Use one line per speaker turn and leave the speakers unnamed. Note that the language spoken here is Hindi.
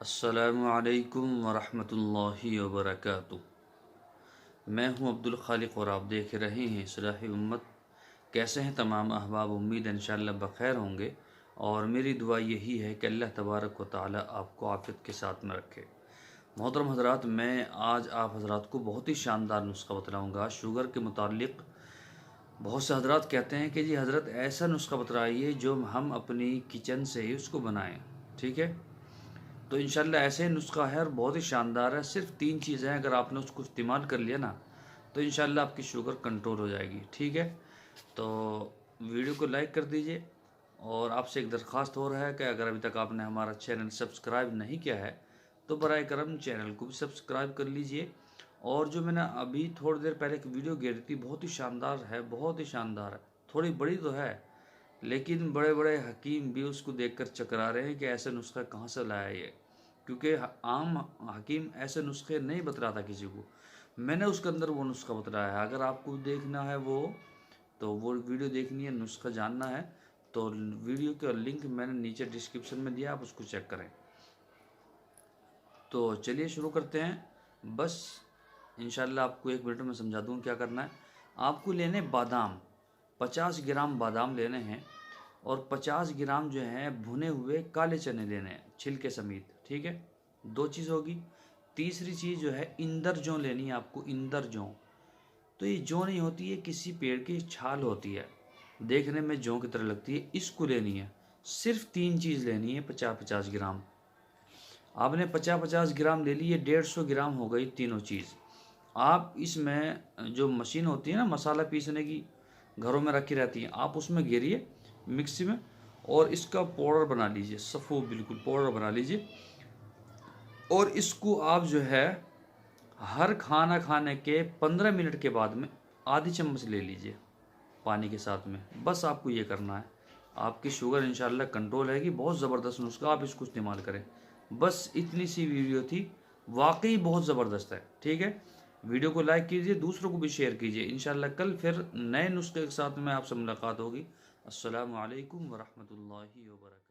अस्सलामु अलैकुम वरहमतुल्लाहि वबरकातुह। मैं हूं अब्दुल खालिक और आप देख रहे हैं इस्लाह उम्मत। कैसे हैं तमाम अहबाब? उम्मीद है इंशाअल्लाह बख़ैर होंगे और मेरी दुआ यही है कि अल्लाह तबारक व तआला आपको आफ़ियत के साथ में रखे। मोहतरम हज़रात, मैं आज आप हज़रात को बहुत ही शानदार नुस्ख़ा बतलाऊँगा शुगर के मुताल्लिक़। बहुत से हज़रात कहते हैं कि जी हज़रत ऐसा नुस्ख़ा बतलाइए जो हम अपनी किचन से ही उसको बनाएँ। ठीक है, तो इंशाल्लाह ऐसे ही नुस्ख़ा है और बहुत ही शानदार है। सिर्फ 3 चीज़ें हैं, अगर आपने उसको इस्तेमाल कर लिया ना तो इंशाल्लाह आपकी शुगर कंट्रोल हो जाएगी। ठीक है, तो वीडियो को लाइक कर दीजिए और आपसे एक दरख्वास्त हो रहा है कि अगर अभी तक आपने हमारा चैनल सब्सक्राइब नहीं किया है तो बराए करम चैनल को भी सब्सक्राइब कर लीजिए। और जो मैंने अभी थोड़ी देर पहले एक वीडियो गेरी थी, बहुत ही शानदार है, बहुत ही शानदार है। थोड़ी बड़ी तो है लेकिन बड़े बड़े हकीम भी उसको देखकर चकरा रहे हैं कि ऐसे नुस्खा कहाँ से लाया ये, क्योंकि आम हकीम ऐसे नुस्खे नहीं बतलाता किसी को। मैंने उसके अंदर वो नुस्खा बतलाया है। अगर आपको देखना है तो वो वीडियो देखनी है, नुस्खा जानना है तो वीडियो का लिंक मैंने नीचे डिस्क्रिप्शन में दिया, आप उसको चेक करें। तो चलिए शुरू करते हैं। बस इंशाल्लाह आपको 1 मिनट में समझा दूँ क्या करना है। आपको लेने बादाम, 50 ग्राम बादाम लेने हैं और 50 ग्राम जो है भुने हुए काले चने लेने हैं छिलके समेत। ठीक है, 2 चीज़ होगी। तीसरी चीज़ जो है इंदर जौ लेनी है आपको, इंदर जौ। तो ये जौ नहीं होती है, किसी पेड़ की छाल होती है, देखने में जौ की तरह लगती है, इसको लेनी है। सिर्फ 3 चीज़ लेनी है, 50-50 ग्राम। आपने 50-50 ग्राम ले ली, ये 150 ग्राम हो गई तीनों चीज़। आप इसमें जो मशीन होती है ना मसाला पीसने की, घरों में रखी रहती है, आप उसमें घेरिए मिक्सी में और इसका पाउडर बना लीजिए, सफ़ू बिल्कुल पाउडर बना लीजिए। और इसको आप जो है हर खाना खाने के 15 मिनट के बाद में आधी चम्मच ले लीजिए पानी के साथ में। बस आपको ये करना है, आपकी शुगर इंशाल्लाह कंट्रोल रहेगी। बहुत ज़बरदस्त नुस्खा, आप इसको इस्तेमाल करें। बस इतनी सी वीडियो थी, वाकई बहुत ज़बरदस्त है। ठीक है, वीडियो को लाइक कीजिए, दूसरों को भी शेयर कीजिए। इंशाल्लाह कल फिर नए नुस्खे के साथ में आपसे मुलाकात होगी। अस्सलामु अलैकुम वरहमतुल्लाहि वबरकातुहू।